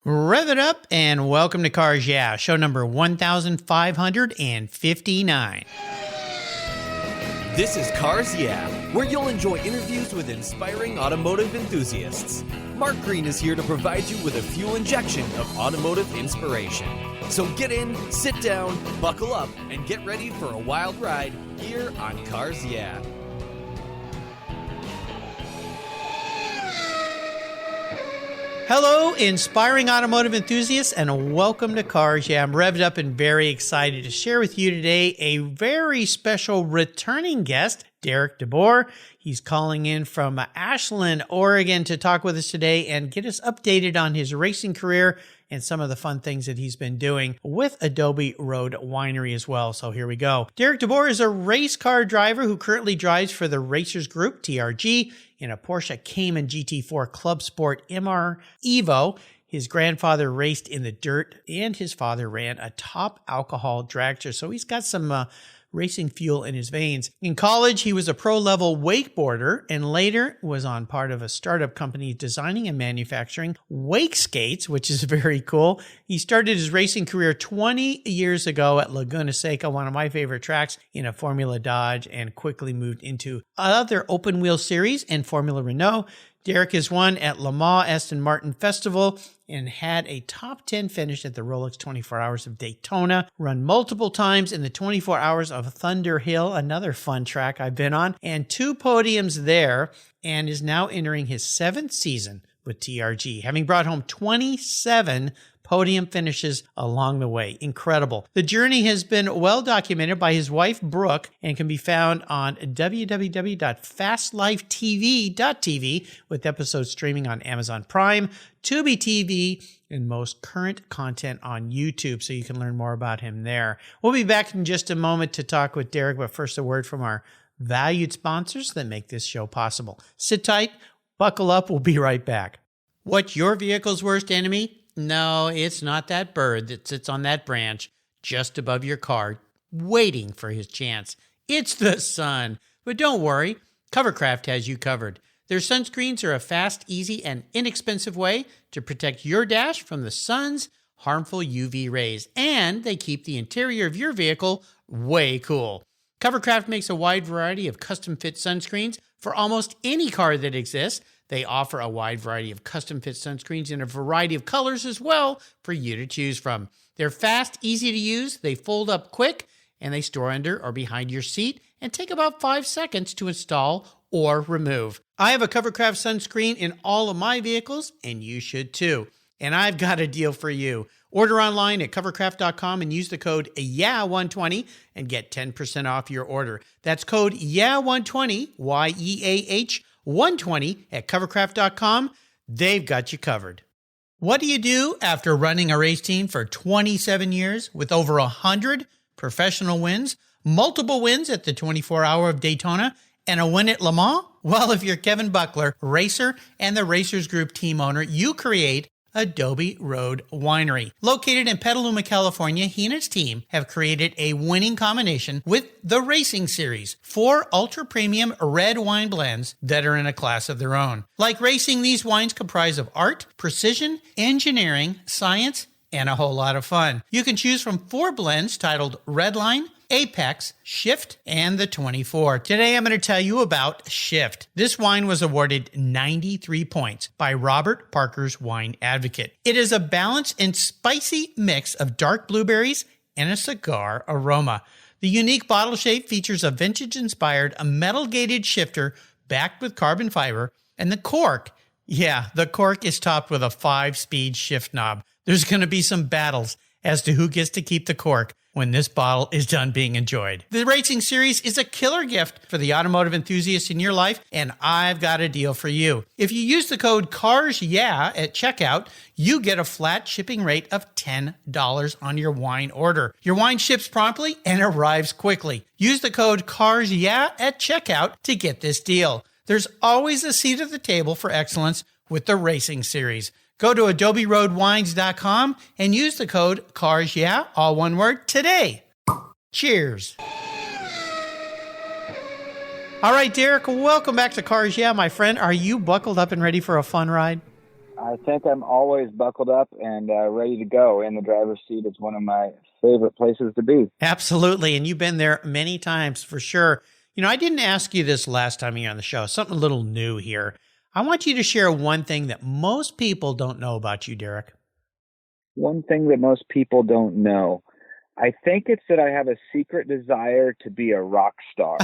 Rev it up and welcome to Cars Yeah, show number 1559. This is Cars Yeah, where you'll enjoy interviews with inspiring automotive enthusiasts. Mark Green is here to provide you with a fuel injection of automotive inspiration. So get in, sit down, buckle up, and get ready for a wild ride here on Cars Yeah. Hello, inspiring automotive enthusiasts, and welcome to Cars Yeah. I'm revved up and very excited to share with you today a very special returning guest, Derek DeBoer. He's calling in from Ashland, Oregon to talk with us today and get us updated on his racing career and some of the fun things that he's been doing with Adobe Road Winery as well. So here we go. Derek DeBoer is a race car driver who currently drives for the Racers Group, TRG, in a Porsche Cayman GT4 Club Sport MR Evo. His grandfather raced in the dirt and his father ran a top alcohol dragster. So he's got some racing fuel in his veins. In college, he was a pro-level wakeboarder and later was on part of a startup company designing and manufacturing wake skates, which is very cool. He started his racing career 20 years ago at Laguna Seca, one of my favorite tracks, in a Formula Dodge, and quickly moved into other open wheel series and Formula Renault. Derek has won at Le Mans Aston Martin Festival and had a top 10 finish at the Rolex 24 Hours of Daytona, run multiple times in the 24 Hours of Thunder Hill, another fun track I've been on, and 2 podiums there, and is now entering his 7th season with TRG, having brought home 27 podium finishes along the way. Incredible. The journey has been well documented by his wife, Brooke, and can be found on www.fastlifetv.tv with episodes streaming on Amazon Prime, Tubi TV, and most current content on YouTube, so you can learn more about him there. We'll be back in just a moment to talk with Derek, but first a word from our valued sponsors that make this show possible. Sit tight, buckle up, we'll be right back. What's your vehicle's worst enemy? No, it's not that bird that sits on that branch just above your car, waiting for his chance. It's the sun. But don't worry, Covercraft has you covered. Their sunscreens are a fast, easy, and inexpensive way to protect your dash from the sun's harmful UV rays, and they keep the interior of your vehicle way cool. Covercraft makes a wide variety of custom-fit sunscreens for almost any car that exists. They offer a wide variety of custom-fit sunscreens in a variety of colors as well for you to choose from. They're fast, easy to use, they fold up quick, and they store under or behind your seat and take about 5 seconds to install or remove. I have a Covercraft sunscreen in all of my vehicles, and you should too. And I've got a deal for you. Order online at covercraft.com and use the code YEAH120 and get 10% off your order. That's code YEAH120, YEAH 120 at covercraft.com. They've got you covered. What do you do after running a race team for 27 years with over 100 professional wins, multiple wins at the 24 Hour of Daytona, and a win at Le Mans? Well, if you're Kevin Buckler, racer and the Racers Group team owner, you create Adobe Road Winery. Located in Petaluma, California, he and his team have created a winning combination with the Racing Series, 4 ultra-premium red wine blends that are in a class of their own. Like racing, these wines comprise of art, precision, engineering, science, and a whole lot of fun. You can choose from 4 blends titled Redline, Apex, Shift, and the 24. Today I'm going to tell you about Shift. This wine was awarded 93 points by Robert Parker's Wine Advocate. It is a balanced and spicy mix of dark blueberries and a cigar aroma. The unique bottle shape features a vintage-inspired metal-gated shifter backed with carbon fiber, and the cork, the cork is topped with a 5-speed shift knob. There's going to be some battles as to who gets to keep the cork when this bottle is done being enjoyed. The Racing Series is a killer gift for the automotive enthusiast in your life, and I've got a deal for you. If you use the code CARSYEAH at checkout, you get a flat shipping rate of $10 on your wine order. Your wine ships promptly and arrives quickly. Use the code CARSYEAH at checkout to get this deal. There's always a seat at the table for excellence with the Racing Series. Go to adoberoadwines.com and use the code CARSYEAH, all one word, today. Cheers. All right, Derek, welcome back to Cars Yeah, my friend. Are you buckled up and ready for a fun ride? I think I'm always buckled up and ready to go. In the driver's seat is one of my favorite places to be. Absolutely. And you've been there many times for sure. I didn't ask you this last time you were on the show, something a little new here. I want you to share one thing that most people don't know about you, Derek. One thing that most people don't know. I think it's that I have a secret desire to be a rock star.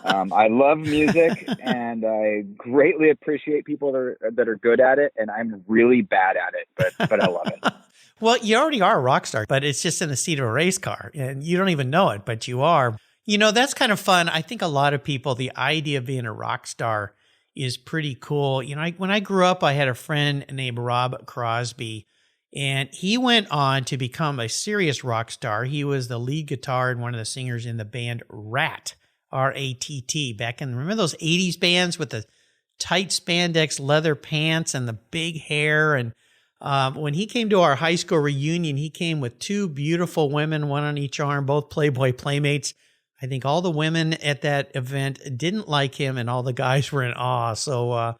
I love music, and I greatly appreciate people that are good at it, and I'm really bad at it, but I love it. Well, you already are a rock star, but it's just in the seat of a race car, and you don't even know it, but you are. That's kind of fun. I think a lot of people, the idea of being a rock star is pretty cool. When I grew up, I had a friend named Rob Crosby, and he went on to become a serious rock star. He was the lead guitar and one of the singers in the band Rat, R-A-T-T, back in, remember those 80s bands with the tight spandex leather pants and the big hair? And when he came to our high school reunion, he came with two beautiful women, one on each arm, both Playboy Playmates. I think all the women at that event didn't like him, and all the guys were in awe. So,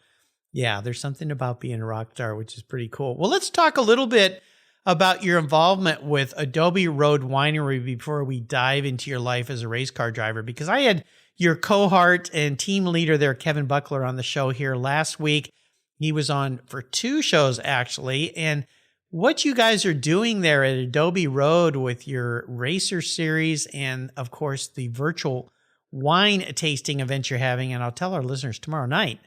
yeah, there's something about being a rock star, which is pretty cool. Well, let's talk a little bit about your involvement with Adobe Road Winery before we dive into your life as a race car driver, because I had your cohort and team leader there, Kevin Buckler, on the show here last week. He was on for 2 shows, actually, and what you guys are doing there at Adobe Road with your Racer Series and, of course, the virtual wine tasting event you're having. And I'll tell our listeners tomorrow night,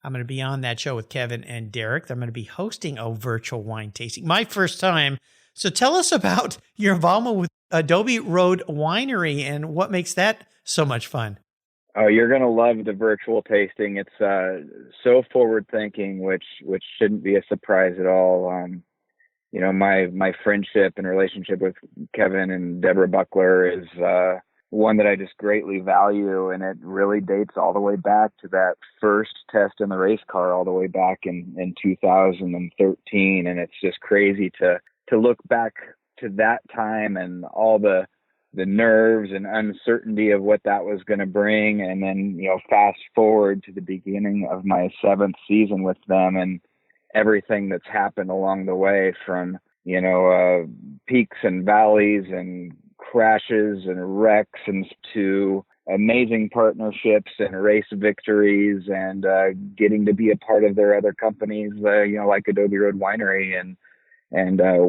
I'm going to be on that show with Kevin and Derek. I'm going to be hosting a virtual wine tasting, my first time. So tell us about your involvement with Adobe Road Winery and what makes that so much fun. Oh, you're going to love the virtual tasting. It's so forward thinking, which shouldn't be a surprise at all. My friendship and relationship with Kevin and Deborah Buckler is one that I just greatly value, and it really dates all the way back to that first test in the race car all the way back in 2013. And it's just crazy to look back to that time and all the nerves and uncertainty of what that was going to bring. And then, fast forward to the beginning of my 7th season with them and everything that's happened along the way from, peaks and valleys and crashes and wrecks and to amazing partnerships and race victories and getting to be a part of their other companies, like Adobe Road Winery and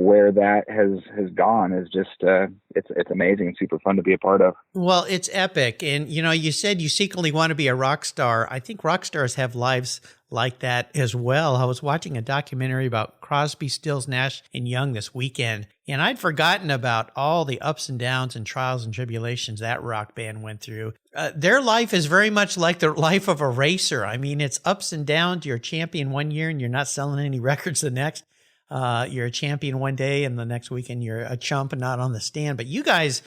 where that has gone is just it's amazing and super fun to be a part of. Well, it's epic. And you said you secretly want to be a rock star. I think rock stars have lives like that as well. I was watching a documentary about Crosby, Stills, Nash and Young this weekend, and I'd forgotten about all the ups and downs and trials and tribulations that rock band went through. Their life is very much like the life of a racer. I mean, it's ups and downs. You're a champion one year and you're not selling any records the next. You're a champion one day and the next weekend you're a chump and not on the stand. But you guys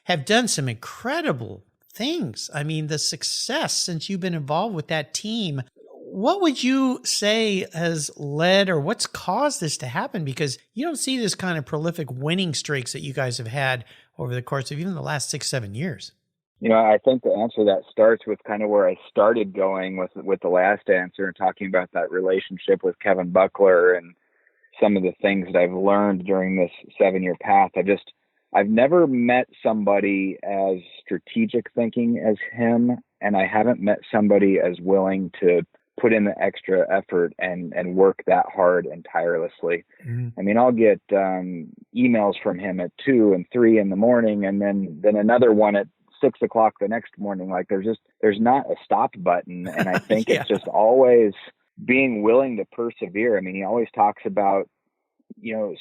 have done some incredible things. I mean, the success since you've been involved with that team, what would you say has led or what's caused this to happen? Because you don't see this kind of prolific winning streaks that you guys have had over the course of even the last 6-7 years. I think the answer to that starts with kind of where I started going with the last answer and talking about that relationship with Kevin Buckler and some of the things that I've learned during this 7-year path. I've never met somebody as strategic thinking as him, and I haven't met somebody as willing to put in the extra effort and work that hard and tirelessly. Mm-hmm. I mean, I'll get emails from him at 2 and 3 in the morning, and then another one at 6 o'clock the next morning. Like there's not a stop button. And I think It's just always being willing to persevere. I mean, he always talks about,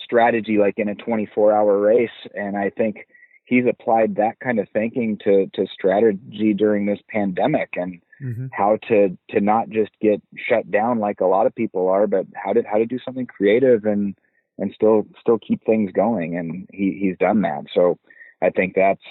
strategy, like in a 24-hour race. And I think he's applied that kind of thinking to strategy during this pandemic and mm-hmm. how to not just get shut down like a lot of people are, but how to do something creative and still keep things going. And he's done that. So I think that's,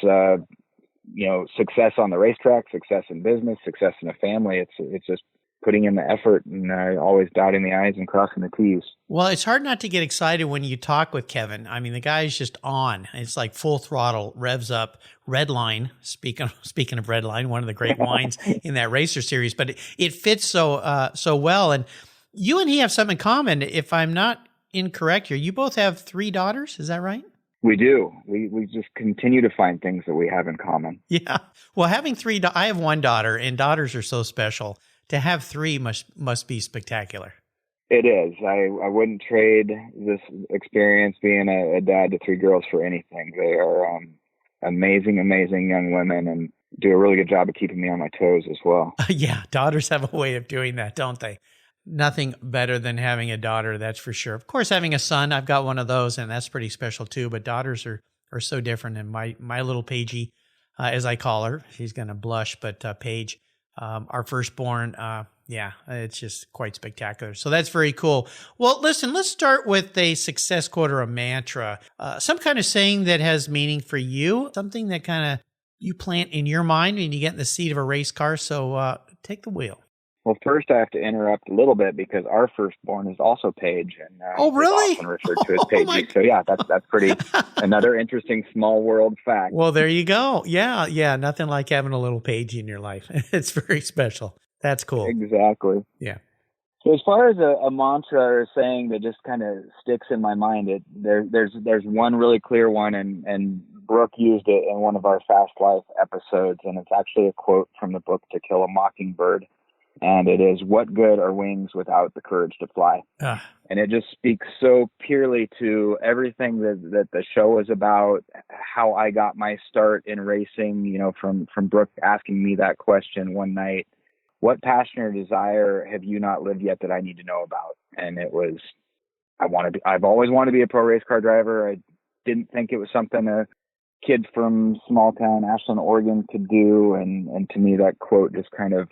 success on the racetrack, success in business, success in a family. It's just putting in the effort and always dotting the I's and crossing the T's. Well, it's hard not to get excited when you talk with Kevin. I mean, the guy's just on. It's like full throttle, revs up. Redline, speaking of Redline, one of the great wines in that Racer Series, but it fits so well. And You and he have something in common. If I'm not incorrect here, you both have 3 daughters. Is that right? We do. We just continue to find things that we have in common. Yeah. Well, having 3, I have 1 daughter, and daughters are so special. To have 3 must be spectacular. It is. I wouldn't trade this experience being a dad to 3 girls for anything. They are amazing, amazing young women and do a really good job of keeping me on my toes as well. Yeah, daughters have a way of doing that, don't they? Nothing better than having a daughter, that's for sure. Of course, having a son, I've got one of those, and that's pretty special too. But daughters are so different. And my little Paigey, as I call her, she's going to blush, but Paige, our firstborn, yeah, it's just quite spectacular. So that's very cool. Well, listen, let's start with a success quote or a mantra, some kind of saying that has meaning for you, something that kind of you plant in your mind when you get in the seat of a race car. So take the wheel. Well, first I have to interrupt a little bit because our firstborn is also Paige, and oh, really? Is often referred to as Paige. So yeah, that's pretty another interesting small world fact. Well, there you go. Yeah, nothing like having a little Paige in your life. It's very special. That's cool. Exactly. Yeah. So as far as a mantra or saying that just kind of sticks in my mind, there's one really clear one, and Brooke used it in one of our Fast Life episodes, and it's actually a quote from the book To Kill a Mockingbird. And it is, what good are wings without the courage to fly? And it just speaks so purely to everything that the show is about, how I got my start in racing, you know, from Brooke asking me that question one night, what passion or desire have you not lived yet that I need to know about? And it was, I've always wanted to be a pro race car driver. I didn't think it was something a kid from small town Ashland, Oregon could do. And to me, that quote just kind of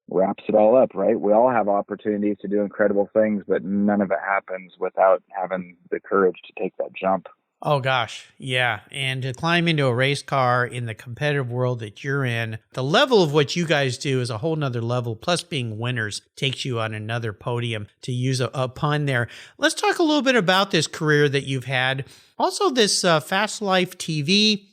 wraps it all up, right? We all have opportunities to do incredible things, but none of it happens without having the courage to take that jump. Oh, gosh. Yeah. And to climb into a race car in the competitive world that you're in, the level of what you guys do is a whole nother level. Plus being winners takes you on another podium, to use a pun there. Let's talk a little bit about this career that you've had. Also this Fast Life TV,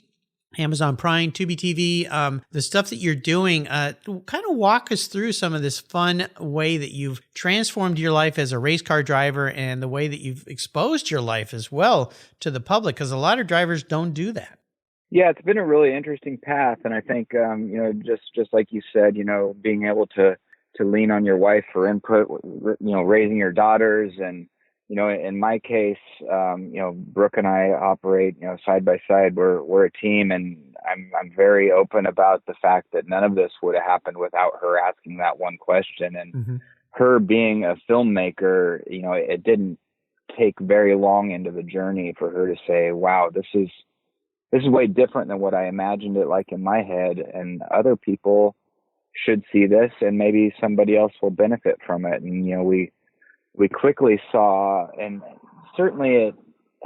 Amazon Prime, Tubi TV, the stuff that you're doing, kind of walk us through some of this fun way that you've transformed your life as a race car driver and the way that you've exposed your life as well to the public, because a lot of drivers don't do that. Yeah, it's been a really interesting path. And I think, just like you said, being able to lean on your wife for input, raising your daughters and, in my case, Brooke and I operate, side by side. We're a team, and I'm very open about the fact that none of this would have happened without her asking that one question. And her being a filmmaker, it didn't take very long into the journey for her to say, wow, this is way different than what I imagined it like in my head. And other people should see this, and maybe somebody else will benefit from it. And, we quickly saw, and certainly it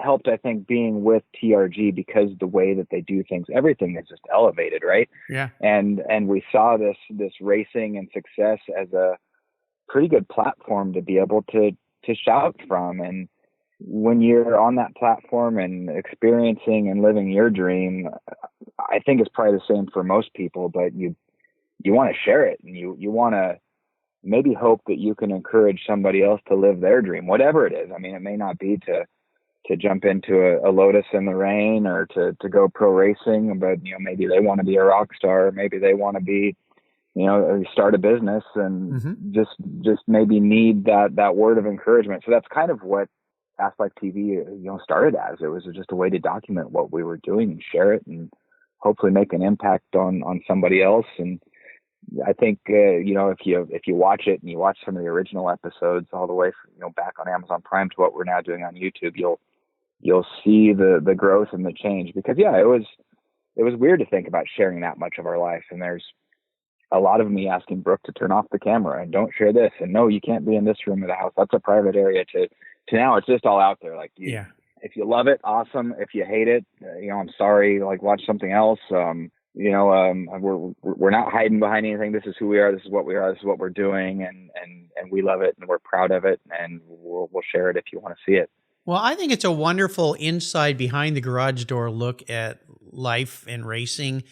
helped, I think, being with TRG, because the way that they do things, everything is just elevated, right? Yeah. And we saw this racing and success as a pretty good platform to be able to shout from. And when you're on that platform and experiencing and living your dream, I think it's probably the same for most people, but you want to share it, and you want to maybe hope that you can encourage somebody else to live their dream, whatever it is. I mean, it may not be to jump into a Lotus in the rain or to go pro racing, but, maybe they want to be a rock star. Maybe they want to be, start a business and just maybe need that word of encouragement. So that's kind of what Fast Life TV, started as. It was just a way to document what we were doing and share it and hopefully make an impact on somebody else. And I think, if you watch it and you watch some of the original episodes all the way from, back on Amazon Prime to what we're now doing on YouTube, you'll see the growth and the change. Because it was weird to think about sharing that much of our life. And there's a lot of me asking Brooke to turn off the camera and don't share this. And no, you can't be in this room of the house. That's a private area. To now it's just all out there. Like if you love it, awesome. If you hate it, I'm sorry, like watch something else. We're not hiding behind anything. This is who we are. This is what we are. This is what we're doing. And we love it, and we're proud of it. And we'll share it if you want to see it. Well, I think it's a wonderful inside behind the garage door look at life and racing.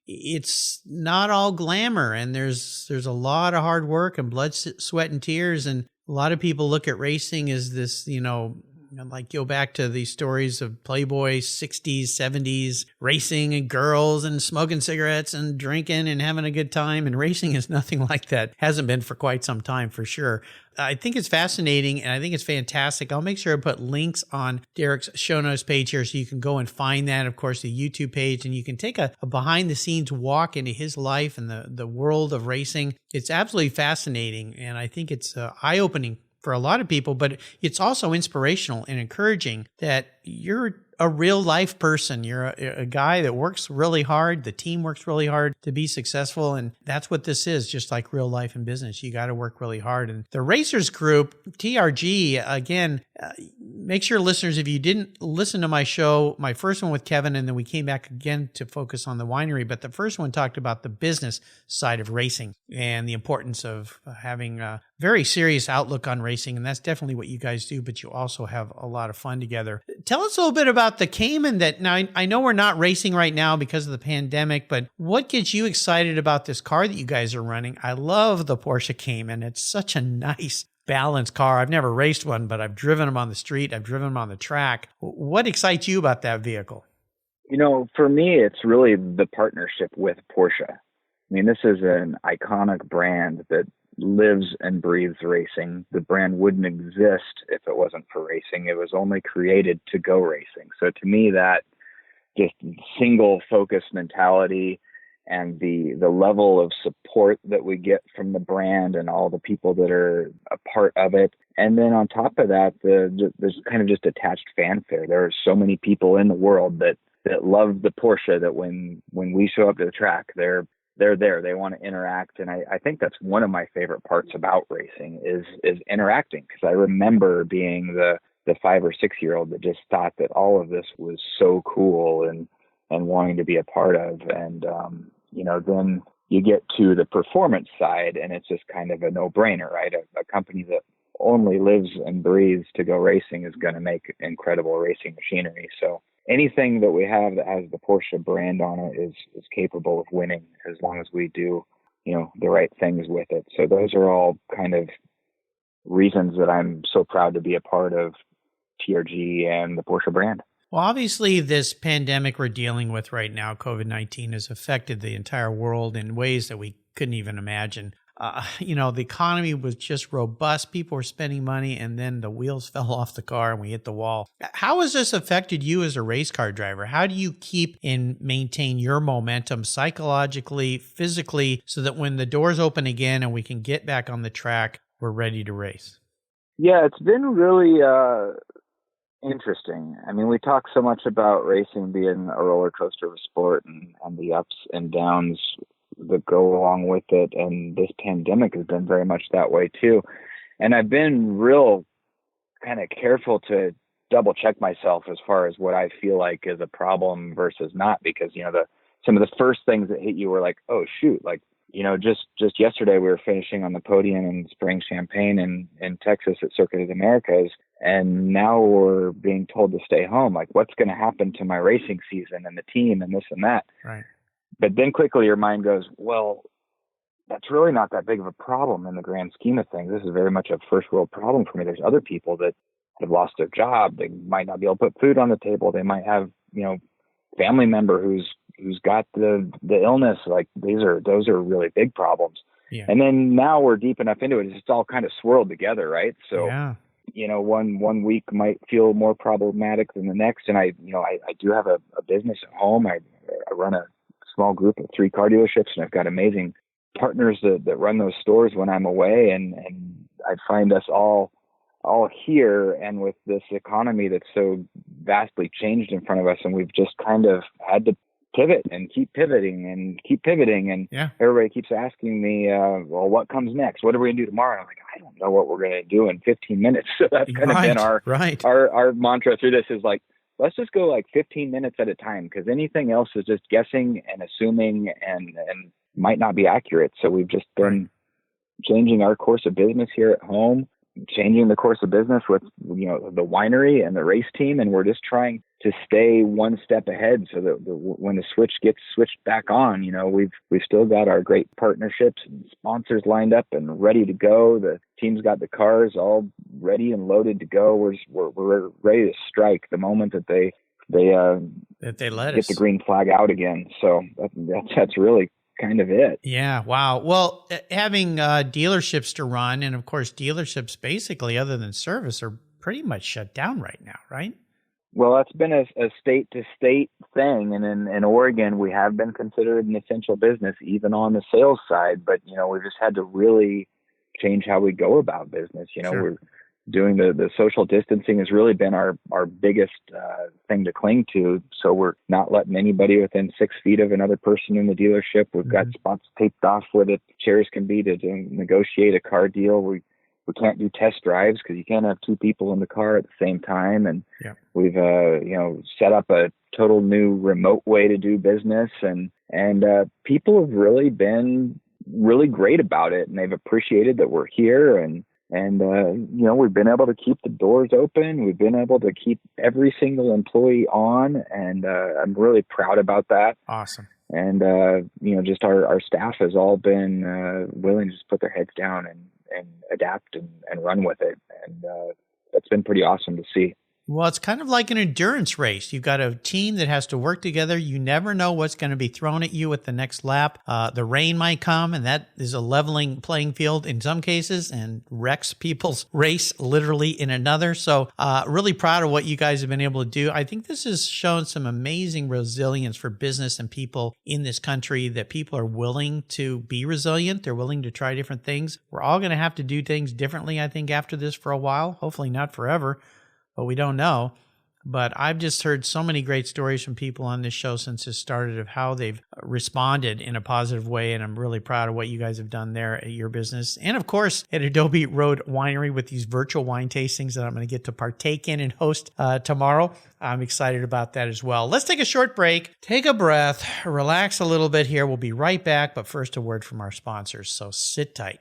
It's not all glamour, and there's a lot of hard work and blood, sweat, and tears, and A lot of people look at racing as this, like go back to these stories of Playboy 60s, 70s, racing and girls and smoking cigarettes and drinking and having a good time. And racing is nothing like that. Hasn't been for quite some time, for sure. I think it's fascinating and I think it's fantastic. I'll make sure I put links on Derek's show notes page here so you can go and find that. Of course, the YouTube page, and you can take a behind the scenes walk into his life and the world of racing. It's absolutely fascinating. And I think it's eye-opening for a lot of people, but it's also inspirational and encouraging that you're a real life person. You're a guy that works really hard. The team works really hard to be successful. And that's what this is, just like real life and business. You got to work really hard. And the Racers Group, TRG, again, make sure listeners, if you didn't listen to my show, my first one with Kevin, and then we came back again to focus on the winery, but the first one talked about the business side of racing and the importance of having a very serious outlook on racing. And that's definitely what you guys do, but you also have a lot of fun together. Tell us a little bit about the Cayman. That now I know we're not racing right now because of the pandemic, but what gets you excited about this car that you guys are running? I love the Porsche Cayman. It's such a nice, balanced car. I've never raced one, but I've driven them on the street. I've driven them on the track. What excites you about that vehicle? For me, it's really the partnership with Porsche. I mean, this is an iconic brand that lives and breathes racing. The brand wouldn't exist if it wasn't for racing. It was only created to go racing. So to me, that just single focus mentality and the level of support that we get from the brand and all the people that are a part of it. And then on top of that, there's kind of just attached fanfare. There are so many people in the world that love the Porsche that when we show up to the track, they're there. They want to interact. And I think that's one of my favorite parts about racing is interacting. Because I remember being the 5 or 6 year old that just thought that all of this was so cool and wanting to be a part of. And, then you get to the performance side and it's just kind of a no brainer, right? A company that only lives and breathes to go racing is going to make incredible racing machinery. So anything that we have that has the Porsche brand on it is capable of winning as long as we do, the right things with it. So those are all kind of reasons that I'm so proud to be a part of TRG and the Porsche brand. Well, obviously, this pandemic we're dealing with right now, COVID-19, has affected the entire world in ways that we couldn't even imagine. The economy was just robust. People were spending money, and then the wheels fell off the car and we hit the wall. How has this affected you as a race car driver? How do you keep and maintain your momentum psychologically, physically, so that when the doors open again and we can get back on the track, we're ready to race? Yeah, it's been really interesting. I mean, we talk so much about racing being a roller coaster of a sport and the ups and downs that go along with it. And this pandemic has been very much that way too. And I've been real kind of careful to double check myself as far as what I feel like is a problem versus not, because, some of the first things that hit you were like, oh shoot, like, just yesterday we were finishing on the podium and spraying champagne in Texas at Circuit of the Americas. And now we're being told to stay home. Like, what's going to happen to my racing season and the team and this and that? Right. But then quickly your mind goes, well, that's really not that big of a problem in the grand scheme of things. This is very much a first world problem for me. There's other people that have lost their job. They might not be able to put food on the table. They might have, family member who's got the illness. Like those are really big problems. Yeah. And then now we're deep enough into it. It's all kind of swirled together. Right. So, yeah. One week might feel more problematic than the next. And I do have a business at home. I run a small group of 3 car dealerships, and I've got amazing partners that run those stores when I'm away. And I find us all here, and with this economy that's so vastly changed in front of us, and we've just kind of had to pivot and keep pivoting. And yeah. Everybody keeps asking me, well, what comes next? What are we going to do tomorrow? And I'm like, I don't know what we're going to do in 15 minutes. So that's kind of been our mantra through this is like, let's just go like 15 minutes at a time, because anything else is just guessing and assuming and might not be accurate. So we've just been changing our course of business here at home, changing the course of business with, the winery and the race team. And we're just trying to stay one step ahead, so that when the switch gets switched back on, we've still got our great partnerships and sponsors lined up and ready to go. The team's got the cars all ready and loaded to go. We're ready to strike the moment that they let get us the green flag out again. So that's really kind of it. Yeah. Wow. Well, having dealerships to run, and of course, dealerships basically, other than service, are pretty much shut down right now, right? Well, that's been a state to state thing. And in Oregon, we have been considered an essential business, even on the sales side. But, we've just had to really change how we go about business. Sure. We're doing the social distancing has really been our biggest thing to cling to. So we're not letting anybody within 6 feet of another person in the dealership. We've got spots taped off where the chairs can be to negotiate a car deal. We can't do test drives because you can't have two people in the car at the same time. And we've, set up a total new remote way to do business. And people have really been really great about it. And they've appreciated that we're here. And we've been able to keep the doors open. We've been able to keep every single employee on. And I'm really proud about that. Awesome. And, just our staff has all been willing to just put their heads down and adapt and run with it. And that's been pretty awesome to see. Well, it's kind of like an endurance race. You've got a team that has to work together. You never know what's going to be thrown at you at the next lap. The rain might come, and that is a leveling playing field in some cases and wrecks people's race literally in another. So really proud of what you guys have been able to do. I think this has shown some amazing resilience for business and people in this country, that people are willing to be resilient. They're willing to try different things. We're all going to have to do things differently, I think, after this for a while. Hopefully not forever, but we don't know. But I've just heard so many great stories from people on this show since it started of how they've responded in a positive way. And I'm really proud of what you guys have done there at your business. And of course, at Adobe Road Winery with these virtual wine tastings that I'm going to get to partake in and host tomorrow. I'm excited about that as well. Let's take a short break, take a breath, relax a little bit here. We'll be right back. But first, a word from our sponsors. So sit tight.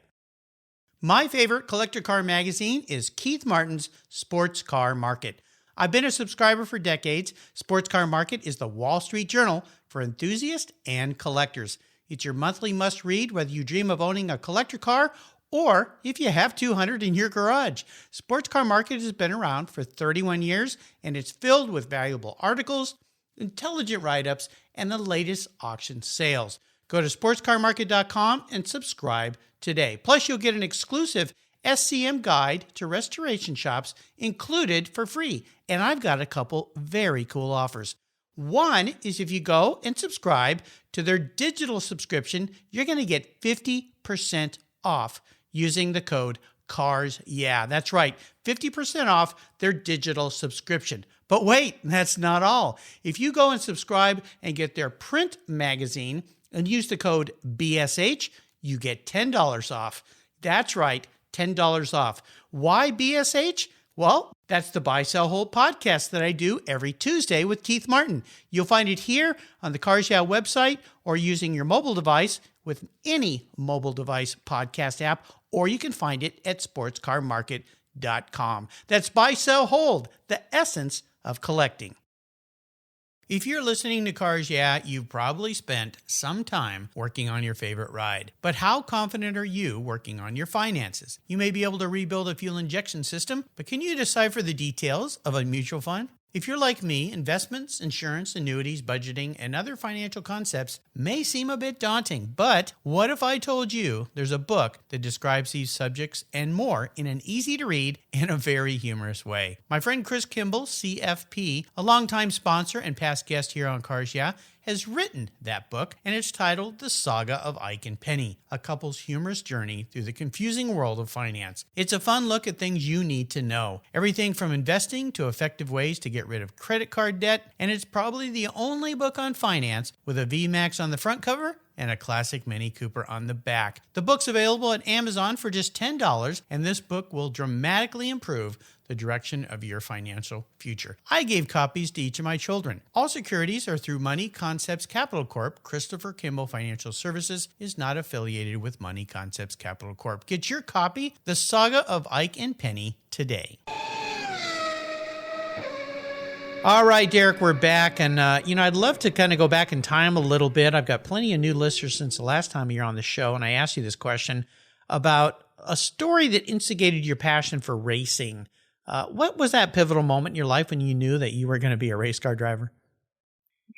My favorite collector car magazine is Keith Martin's Sports Car Market. I've been a subscriber for decades. Sports Car Market is the Wall Street Journal for enthusiasts and collectors. It's your monthly must-read whether you dream of owning a collector car or if you have 200 in your garage. Sports Car Market has been around for 31 years, and it's filled with valuable articles, intelligent write-ups, and the latest auction sales. Go to sportscarmarket.com and subscribe today. Plus, you'll get an exclusive SCM guide to restoration shops included for free. And I've got a couple very cool offers. One is if you go and subscribe to their digital subscription, you're going to get 50% off using the code CARS. Yeah, that's right. 50% off their digital subscription. But wait, that's not all. If you go and subscribe and get their print magazine and use the code BSH, you get $10 off. That's right, $10 off. Why BSH? Well, that's the Buy, Sell, Hold podcast that I do every Tuesday with Keith Martin. You'll find it here on the Cars Yeah website or using your mobile device with any mobile device podcast app, or you can find it at sportscarmarket.com. That's Buy, Sell, Hold, the essence of collecting. If you're listening to Cars Yeah, you've probably spent some time working on your favorite ride. But how confident are you working on your finances? You may be able to rebuild a fuel injection system, but can you decipher the details of a mutual fund? If you're like me, investments, insurance, annuities, budgeting, and other financial concepts may seem a bit daunting, but what if I told you there's a book that describes these subjects and more in an easy-to-read and a very humorous way? My friend Chris Kimball, CFP, a longtime sponsor and past guest here on Cars Yeah, has written that book, and it's titled The Saga of Ike and Penny, a couple's humorous journey through the confusing world of finance. It's a fun look at things you need to know, everything from investing to effective ways to get rid of credit card debt, and it's probably the only book on finance with a VMAX on the front cover and a classic Mini Cooper on the back. The book's available at Amazon for just $10, and this book will dramatically improve the direction of your financial future. I gave copies to each of my children. All securities are through Money Concepts Capital Corp. Christopher Kimball Financial Services is not affiliated with Money Concepts Capital Corp. Get your copy, The Saga of Ike and Penny, today. All right, Derek, we're back. And, I'd love to kind of go back in time a little bit. I've got plenty of new listeners since the last time you're on the show. And I asked you this question about a story that instigated your passion for racing. What was that pivotal moment in your life when you knew that you were going to be a race car driver?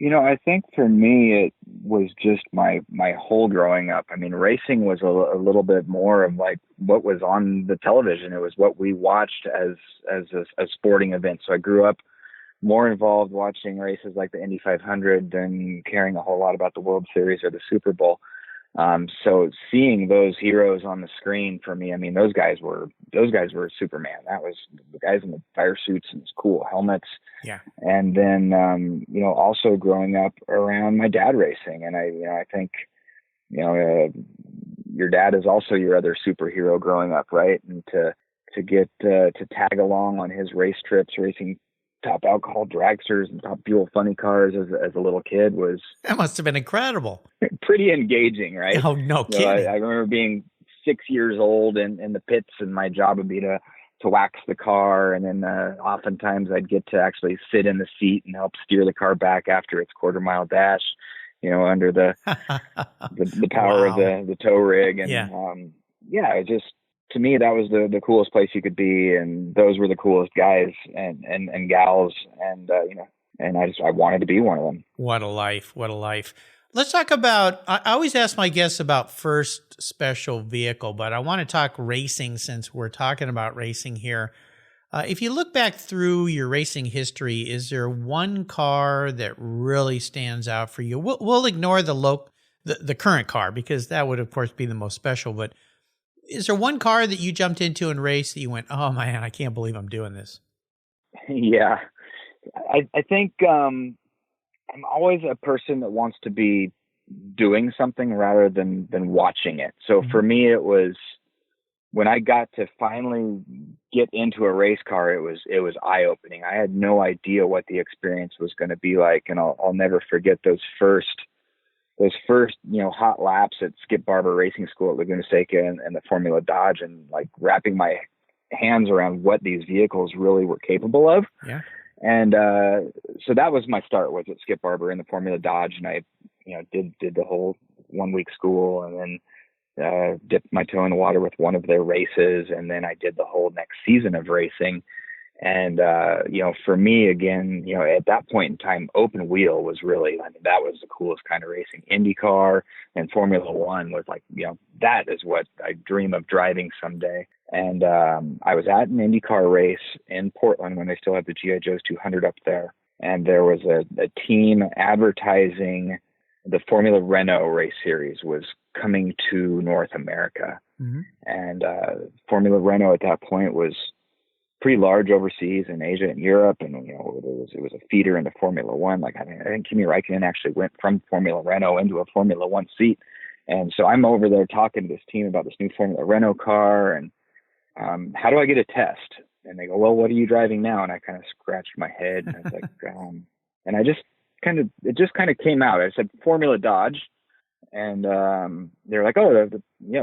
I think for me, it was just my whole growing up. I mean, racing was a little bit more of like what was on the television. It was what we watched as a sporting event. So I grew up more involved watching races like the Indy 500 than caring a whole lot about the World Series or the Super Bowl. So seeing those heroes on the screen for me, I mean, those guys were Superman. That was the guys in the fire suits and cool helmets. Yeah. And then, also growing up around my dad racing. And I think, your dad is also your other superhero growing up, right? And to get to tag along on his race trips, racing top alcohol dragsters and top fuel funny cars as a little kid that must have been incredible. Pretty engaging, right? Oh, no kidding. I remember being 6 years old in the pits, and my job would be to wax the car, and then oftentimes I'd get to actually sit in the seat and help steer the car back after its quarter-mile dash, under the power of the tow rig. And it just, to me, that was the coolest place you could be, and those were the coolest guys and gals, and I wanted to be one of them. What a life! What a life! Let's talk about. I always ask my guests about first special vehicle, but I want to talk racing since we're talking about racing here. If you look back through your racing history, is there one car that really stands out for you? We'll ignore the current car because that would, of course, be the most special, but is there one car that you jumped into and raced that you went, oh man, I can't believe I'm doing this? Yeah. I think I'm always a person that wants to be doing something rather than watching it. So for me, it was when I got to finally get into a race car, it was eye-opening. I had no idea what the experience was going to be like. And I'll never forget those first hot laps at Skip Barber Racing School at Laguna Seca and the Formula Dodge, and like wrapping my hands around what these vehicles really were capable of. Yeah. And so that was my start, was at Skip Barber in the Formula Dodge, and I did the whole 1 week school, and then dipped my toe in the water with one of their races, and then I did the whole next season of racing. And, for me, again, at that point in time, open wheel was really, that was the coolest kind of racing. IndyCar and Formula One was like, that is what I dream of driving someday. And I was at an IndyCar race in Portland when they still had the G.I. Joe's 200 up there. And there was a team advertising the Formula Renault race series was coming to North America. Mm-hmm. And Formula Renault at that point was pretty large overseas in Asia and Europe, and it was a feeder into Formula One. I think Kimi Räikkönen actually went from Formula Renault into a Formula One seat, and so I'm over there talking to this team about this new Formula Renault car, and how do I get a test? And they go, well, what are you driving now? And I kind of scratched my head, and I was like, and it just kind of came out. I said Formula Dodge, and they're like, oh,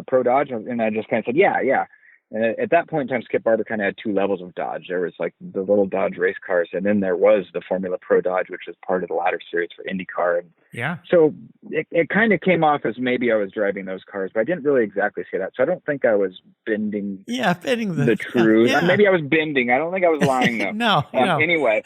Pro Dodge, and I just kind of said, yeah. And at that point in time, Skip Barber kind of had two levels of Dodge. There was like the little Dodge race cars, and then there was the Formula Pro Dodge, which was part of the ladder series for IndyCar. And yeah. So it kind of came off as maybe I was driving those cars, but I didn't really exactly say that. So I don't think I was bending the truth. Yeah. Maybe I was bending. I don't think I was lying, though. No. Anyway.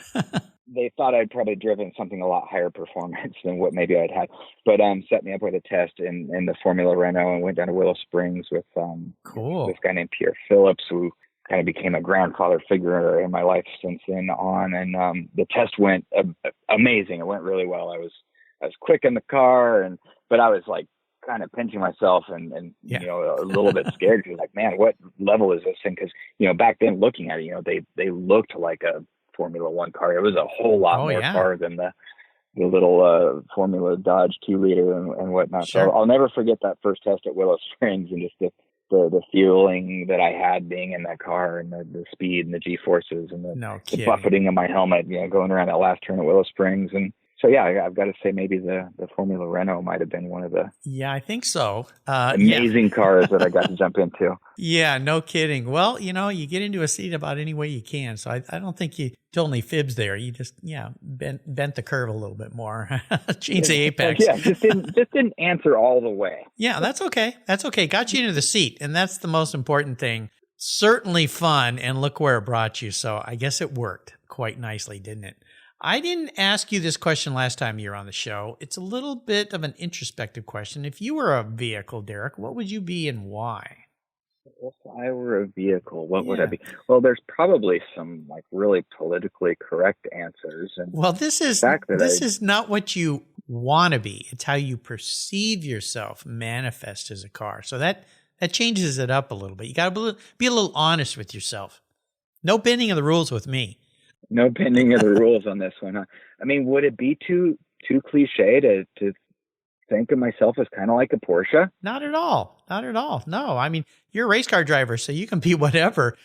They thought I'd probably driven something a lot higher performance than what maybe I'd had, but set me up with a test in the Formula Renault, and went down to Willow Springs with this guy named Pierre Phillips, who kind of became a grandfather figure in my life since then on. And the test went amazing. It went really well. I was quick in the car, but I was like kind of pinching myself and a little bit scared, because like, man, what level is this thing? Because back then, looking at it, they looked like a Formula One car. It was a whole lot more car than the little Formula Dodge 2-liter and whatnot. Sure. So I'll never forget that first test at Willow Springs, and just the feeling that I had being in that car, and the speed and the G-forces and the buffeting of my helmet, going around that last turn at Willow Springs. And So yeah, I've got to say maybe the Formula Renault might have been one of the Yeah, I think so. amazing cars that I got to jump into. Yeah, no kidding. Well, you get into a seat about any way you can. So I don't think you told any fibs there. You just, bent the curve a little bit more. Change the apex. Yeah, just didn't answer all the way. Yeah, that's okay. That's okay. Got you into the seat. And that's the most important thing. Certainly fun. And look where it brought you. So I guess it worked quite nicely, didn't it? I didn't ask you this question last time you were on the show. It's a little bit of an introspective question. If you were a vehicle, Derek, what would you be and why? If I were a vehicle, what would I be? Well, there's probably some like really politically correct answers. And well, this is not what you want to be. It's how you perceive yourself manifest as a car. So that changes it up a little bit. You got to be a little honest with yourself. No bending of the rules with me. No bending of the rules on this one. Huh? I mean, would it be too cliche to think of myself as kind of like a Porsche? Not at all. Not at all. No, I mean, you're a race car driver, so you can be whatever.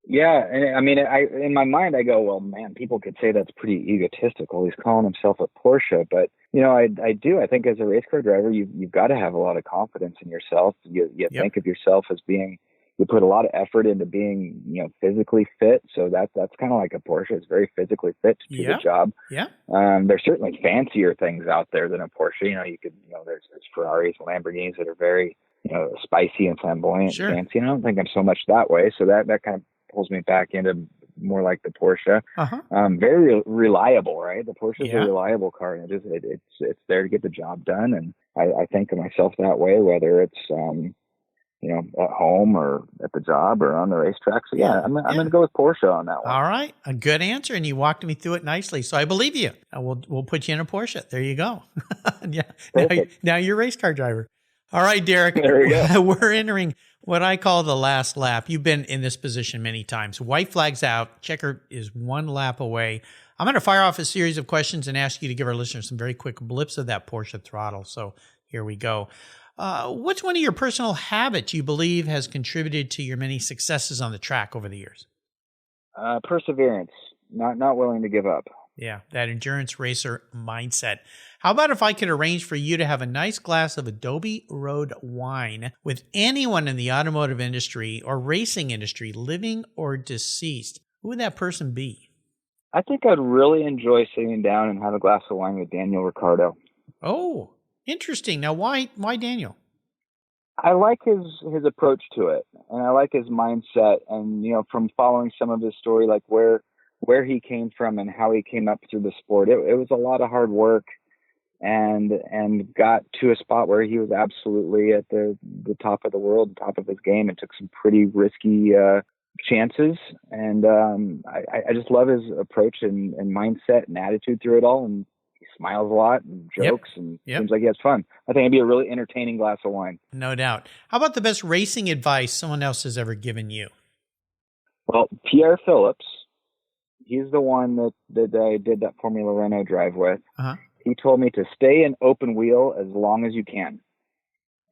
Yeah, and I mean, in my mind, I go, well, man, people could say that's pretty egotistical. He's calling himself a Porsche, but I do. I think as a race car driver, you've got to have a lot of confidence in yourself. You think of yourself as being. You put a lot of effort into being, physically fit. So that's kind of like a Porsche. It's very physically fit to do the job. Yeah. There's certainly fancier things out there than a Porsche. There's Ferraris and Lamborghinis that are very, spicy and flamboyant, sure. fancy. And I don't think I'm so much that way. So that kind of pulls me back into more like the Porsche. Uh-huh. Very reliable, right? The Porsche is a reliable car, and it's there to get the job done. And I think of myself that way, whether it's at home or at the job or on the racetrack. So I'm going to go with Porsche on that one. All right. A good answer. And you walked me through it nicely. So I believe you. We'll put you in a Porsche. There you go. Yeah. Now you're a race car driver. All right, Derek. There we go. We're entering what I call the last lap. You've been in this position many times. White flag's out. Checker is one lap away. I'm going to fire off a series of questions and ask you to give our listeners some very quick blips of that Porsche throttle. So here we go. What's one of your personal habits you believe has contributed to your many successes on the track over the years? Perseverance, not willing to give up. Yeah, that endurance racer mindset. How about if I could arrange for you to have a nice glass of Adobe Road wine with anyone in the automotive industry or racing industry, living or deceased? Who would that person be? I think I'd really enjoy sitting down and have a glass of wine with Daniel Ricciardo. Oh, interesting. Now, why Daniel? I like his approach to it, and I like his mindset. And from following some of his story, like where he came from and how he came up through the sport, it was a lot of hard work, and got to a spot where he was absolutely at the top of the world, top of his game, and took some pretty risky chances. And I just love his approach and mindset and attitude through it all. And he smiles a lot and jokes and seems like he has fun. I think it'd be a really entertaining glass of wine. No doubt. How about the best racing advice someone else has ever given you? Well, Pierre Phillips, he's the one that I did that Formula Renault drive with. Uh-huh. He told me to stay in open wheel as long as you can.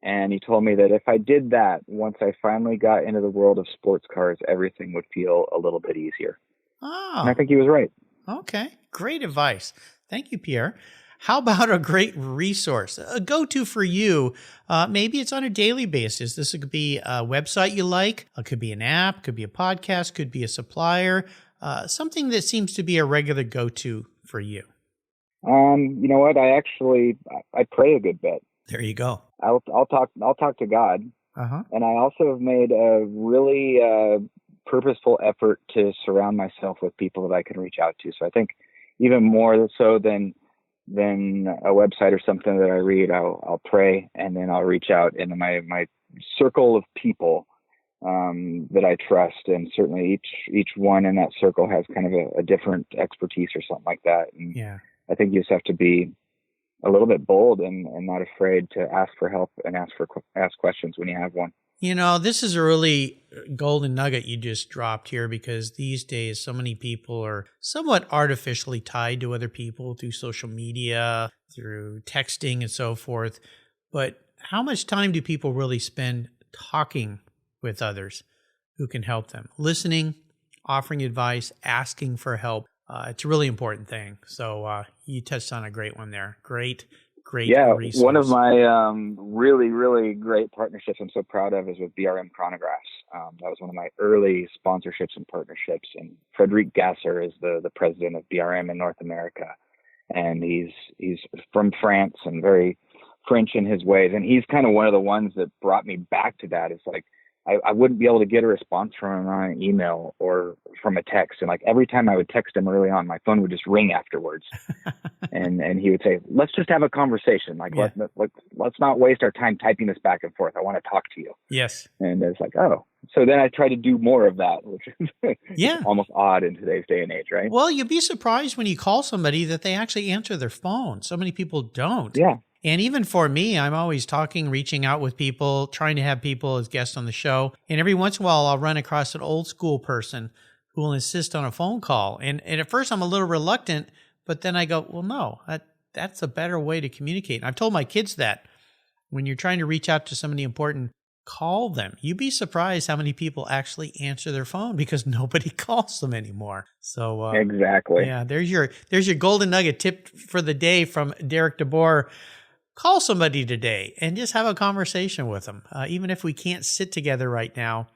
And he told me that if I did that, once I finally got into the world of sports cars, everything would feel a little bit easier. Oh. And I think he was right. Okay. Great advice. Thank you, Pierre. How about a great resource, a go-to for you? Maybe it's on a daily basis. This could be a website you like. It could be an app, could be a podcast, could be a supplier, something that seems to be a regular go-to for you. You know what? I pray a good bit. There you go. I'll talk to God. Uh-huh. And I also have made a really purposeful effort to surround myself with people that I can reach out to. So I think even more so than a website or something that I read, I'll pray, and then I'll reach out into my circle of people that I trust. And certainly each one in that circle has kind of a different expertise or something like that. And I think you just have to be a little bit bold and not afraid to ask for help and ask questions when you have one. This is a really golden nugget you just dropped here, because these days so many people are somewhat artificially tied to other people through social media, through texting and so forth. But how much time do people really spend talking with others who can help them? Listening, offering advice, asking for help. It's a really important thing. So you touched on a great one there. Great resource. One of my really, really great partnerships I'm so proud of is with BRM Chronographs. That was one of my early sponsorships and partnerships. And Frederic Gasser is the president of BRM in North America. And he's from France and very French in his ways. And he's kind of one of the ones that brought me back to that. It's like, I wouldn't be able to get a response from him on an email or from a text. And like every time I would text him early on, my phone would just ring afterwards. and he would say, let's just have a conversation. Like, let's not waste our time typing this back and forth. I want to talk to you. Yes. And it's like, oh, so then I try to do more of that, which is almost odd in today's day and age, right? Well, you'd be surprised when you call somebody that they actually answer their phone. So many people don't. Yeah. And even for me, I'm always talking, reaching out with people, trying to have people as guests on the show. And every once in a while, I'll run across an old school person who will insist on a phone call. And at first, I'm a little reluctant, but then I go, well, no, that's a better way to communicate. And I've told my kids that when you're trying to reach out to somebody important, call them. You'd be surprised how many people actually answer their phone because nobody calls them anymore. So exactly. Yeah, there's your golden nugget tip for the day from Derek DeBoer. Call somebody today and just have a conversation with them. Even if we can't sit together right now,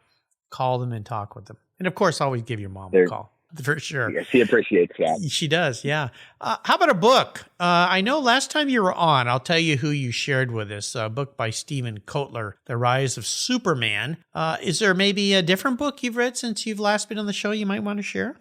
call them and talk with them. And of course, always give your mom a call. For sure. Yeah, she appreciates that. She does, yeah. How about a book? I know last time you were on, I'll tell you who you shared with us, a book by Stephen Kotler, The Rise of Superman. Is there maybe a different book you've read since you've last been on the show you might want to share?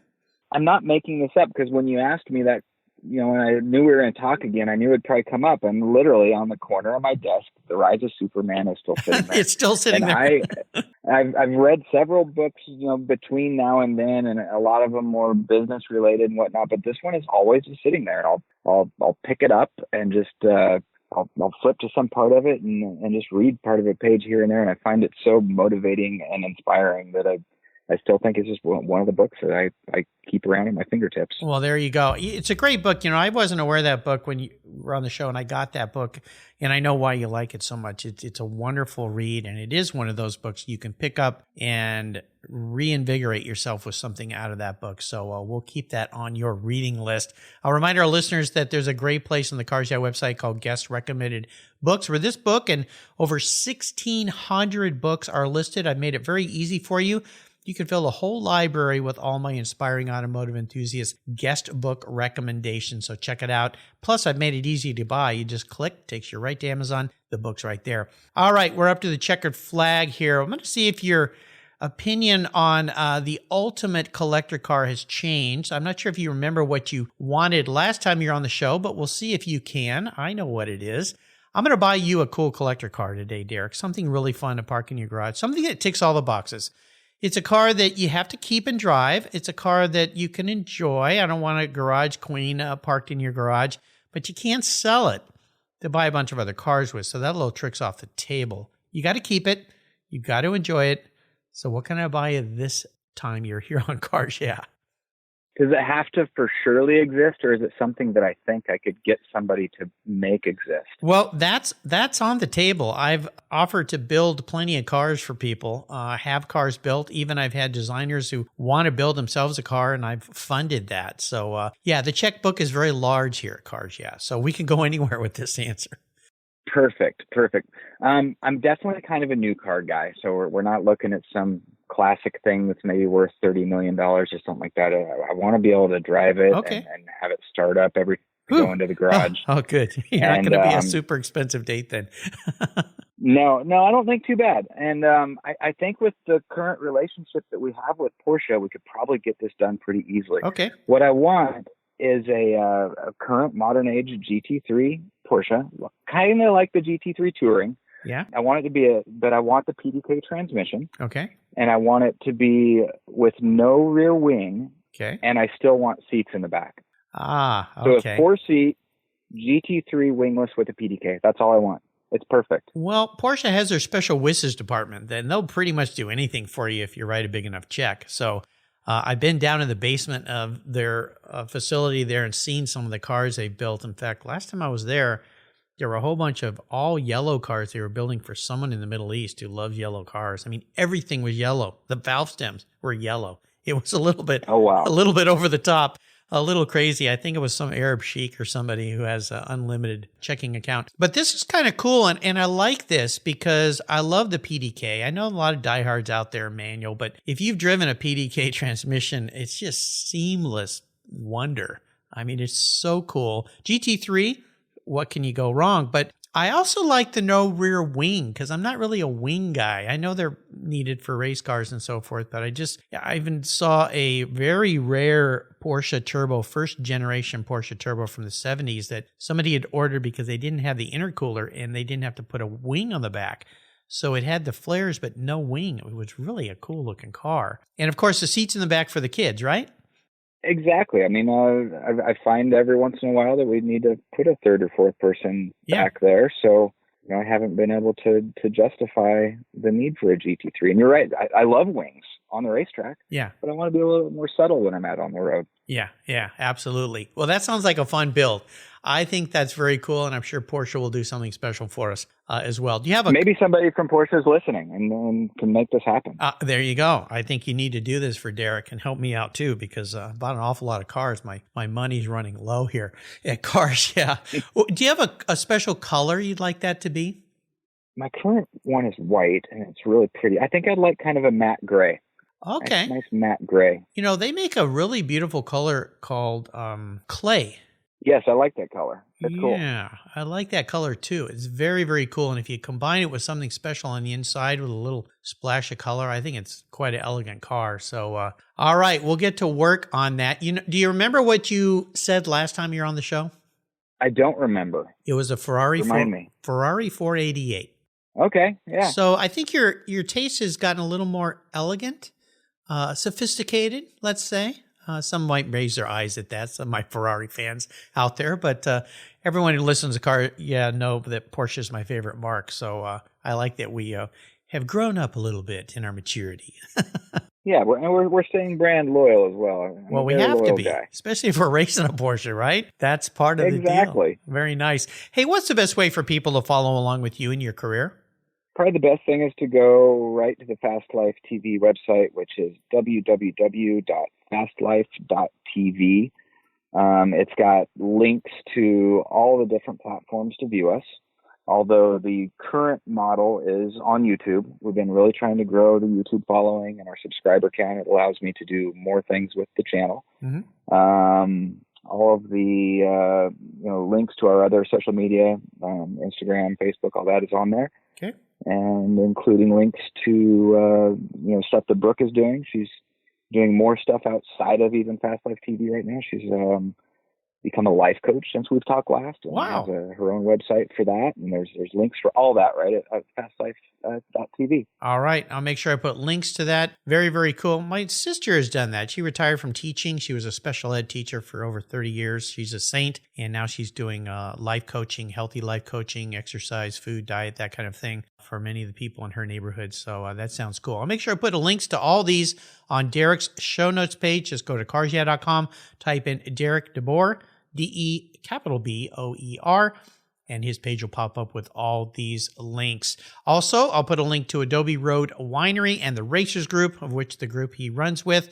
I'm not making this up because when you asked me that, when I knew we were going to talk again, I knew it'd probably come up. And literally on the corner of my desk, The Rise of Superman is still sitting there. It's still sitting and there. I've read several books, between now and then, and a lot of them more business related and whatnot. But this one is always just sitting there. I'll pick it up and just I'll flip to some part of it and just read part of a page here and there. And I find it so motivating and inspiring that I still think it's just one of the books that I keep around at my fingertips. Well, there you go. It's a great book. I wasn't aware of that book when you were on the show, and I got that book, and I know why you like it so much. It's a wonderful read, and it is one of those books you can pick up and reinvigorate yourself with something out of that book. So we'll keep that on your reading list. I'll remind our listeners that there's a great place on the Cars Yeah website called Guest Recommended Books, where this book and over 1,600 books are listed. I've made it very easy for you. You can fill a whole library with all my inspiring automotive enthusiasts guest book recommendations. So check it out. Plus, I've made it easy to buy. You just click, takes you right to Amazon. The book's right there. All right, we're up to the checkered flag here. I'm going to see if your opinion on the ultimate collector car has changed. I'm not sure if you remember what you wanted last time you were on the show, but we'll see if you can. I know what it is. I'm going to buy you a cool collector car today, Derek. Something really fun to park in your garage. Something that ticks all the boxes. It's a car that you have to keep and drive. It's a car that you can enjoy. I don't want a garage queen parked in your garage, but you can't sell it to buy a bunch of other cars with. So that little trick's off the table. You got to keep it. You got to enjoy it. So what can I buy you this time you're here on Cars Yeah? Does it have to for surely exist, or is it something that I think I could get somebody to make exist? Well, that's on the table. I've offered to build plenty of cars for people, have cars built. Even I've had designers who want to build themselves a car, and I've funded that. So, the checkbook is very large here at Cars Yeah. So we can go anywhere with this answer. Perfect. I'm definitely kind of a new car guy, so we're not looking at some classic thing that's maybe worth $30 million or something like that. I want to be able to drive it and have it start up every go into the garage. Oh, good. You're not going to be a super expensive date then. No, I don't think too bad. And I think with the current relationship that we have with Porsche, we could probably get this done pretty easily. Okay. What I want is a current modern age GT3 Porsche, kind of like the GT3 Touring. Yeah. I want it to be but I want the PDK transmission. Okay. And I want it to be with no rear wing. Okay. And I still want seats in the back. Ah, okay. So a 4-seat GT3 wingless with a PDK. That's all I want. It's perfect. Well, Porsche has their special whizzes department. Then they'll pretty much do anything for you if you write a big enough check. So I've been down in the basement of their facility there and seen some of the cars they've built. In fact, last time I was there were a whole bunch of all yellow cars they were building for someone in the Middle East who loves yellow cars. I mean, everything was yellow. The valve stems were yellow. It was a little bit, a little bit over the top. a little crazy. I think it was some Arab sheik or somebody who has an unlimited checking account. But this is kind of cool, and I like this because I love the PDK. I know a lot of diehards out there manual, but if you've driven a PDK transmission, it's just seamless wonder. I mean, it's so cool. GT3, what can you go wrong? But I also like the no rear wing because I'm not really a wing guy. I know they're needed for race cars and so forth, but I even saw a very rare Porsche Turbo, first generation Porsche Turbo from the 70s that somebody had ordered because they didn't have the intercooler and they didn't have to put a wing on the back. So it had the flares, but no wing. It was really a cool looking car. And of course, the seats in the back for the kids, right? Exactly. I mean, I find every once in a while that we need to put a third or fourth person back there. So, I haven't been able to justify the need for a GT3. And you're right. I love wings on the racetrack. Yeah. But I want to be a little more subtle when I'm out on the road. Yeah, absolutely. Well, that sounds like a fun build. I think that's very cool, and I'm sure Porsche will do something special for us as well. Do you have maybe somebody from Porsche is listening and can make this happen? There you go. I think you need to do this for Derek and help me out too, because I bought an awful lot of cars. My money's running low here at cars. Yeah. Do you have a special color you'd like that to be? My current one is white, and it's really pretty. I think I'd like kind of a matte gray. Okay. Nice matte gray. They make a really beautiful color called clay. Yes, I like that color. That's cool. Yeah, I like that color too. It's very, very cool. And if you combine it with something special on the inside with a little splash of color, I think it's quite an elegant car. So, all right, we'll get to work on that. Do you remember what you said last time you were on the show? I don't remember. It was a Ferrari 488. Okay, yeah. So I think your taste has gotten a little more elegant, sophisticated, let's say. Some might raise their eyes at that, some of my Ferrari fans out there, but everyone who listens to car, know that Porsche is my favorite mark. So I like that we have grown up a little bit in our maturity. Yeah, we're staying brand loyal as well. Well, we have to be, especially if we're racing a Porsche, right? That's part of the deal. Exactly. Very nice. Hey, what's the best way for people to follow along with you in your career? Probably the best thing is to go right to the Fast Life TV website, which is www.fastlife.tv. It's got links to all the different platforms to view us. Although the current model is on YouTube, we've been really trying to grow the YouTube following and our subscriber count. It allows me to do more things with the channel. Mm-hmm. All of the links to our other social media, Instagram, Facebook, all that is on there. Okay. And including links to stuff that Brooke is doing. She's doing more stuff outside of even Fast Life TV right now. She's become a life coach since we've talked last. And wow. Has her own website for that, and there's links for all that right at fastlife.tv. All right, I'll make sure I put links to that. Very, very cool. My sister has done that. She retired from teaching. She was a special ed teacher for over 30 years. She's a saint, and now she's doing life coaching, healthy life coaching, exercise, food, diet, that kind of thing for many of the people in her neighborhood. So that sounds cool. I'll make sure I put links to all these on Derek's show notes page. Just go to carsyeah.com, type in Derek DeBoer, DEBOER, and his page will pop up with all these links. Also, I'll put a link to Adobe Road Winery and the Racers Group, of which the group he runs with.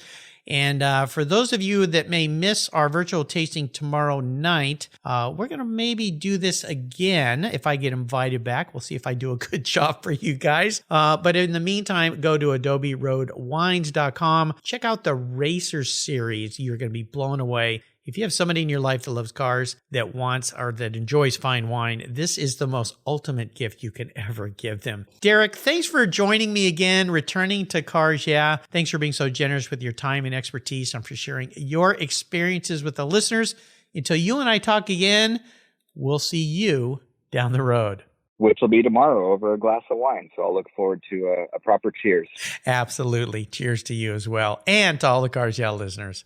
And for those of you that may miss our virtual tasting tomorrow night, we're going to maybe do this again if I get invited back. We'll see if I do a good job for you guys. But in the meantime, go to adoberoadwines.com. Check out the Racers series. You're going to be blown away. If you have somebody in your life that loves cars, that wants or that enjoys fine wine, this is the most ultimate gift you can ever give them. Derek, thanks for joining me again, returning to Cars Yeah. Thanks for being so generous with your time and expertise and for sharing your experiences with the listeners. Until you and I talk again, we'll see you down the road. Which will be tomorrow over a glass of wine. So I'll look forward to a proper cheers. Absolutely. Cheers to you as well. And to all the Cars Yeah listeners.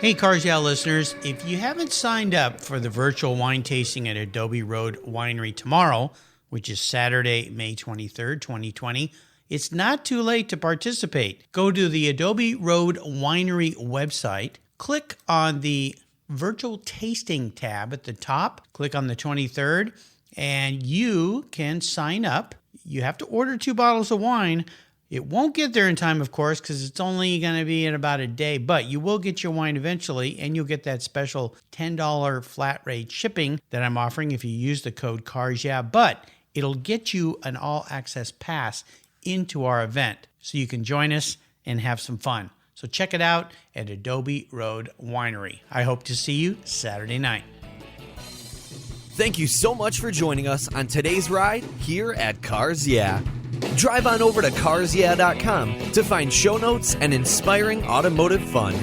Hey, Cars Yeah listeners, if you haven't signed up for the virtual wine tasting at Adobe Road Winery tomorrow, which is Saturday, May 23rd, 2020, it's not too late to participate. Go to the Adobe Road Winery website, click on the virtual tasting tab at the top, click on the 23rd, and you can sign up. You have to order 2 bottles of wine. It won't get there in time, of course, because it's only going to be in about a day, but you will get your wine eventually, and you'll get that special $10 flat rate shipping that I'm offering if you use the code CARSYEAH, but it'll get you an all-access pass into our event so you can join us and have some fun. So check it out at Adobe Road Winery. I hope to see you Saturday night. Thank you so much for joining us on today's ride here at Cars Yeah. Drive on over to carsyeah.com to find show notes and inspiring automotive fun.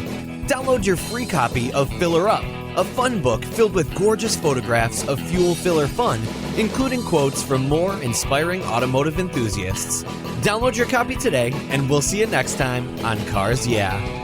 Download your free copy of Filler Up, a fun book filled with gorgeous photographs of fuel filler fun, including quotes from more inspiring automotive enthusiasts. Download your copy today, and we'll see you next time on Cars Yeah.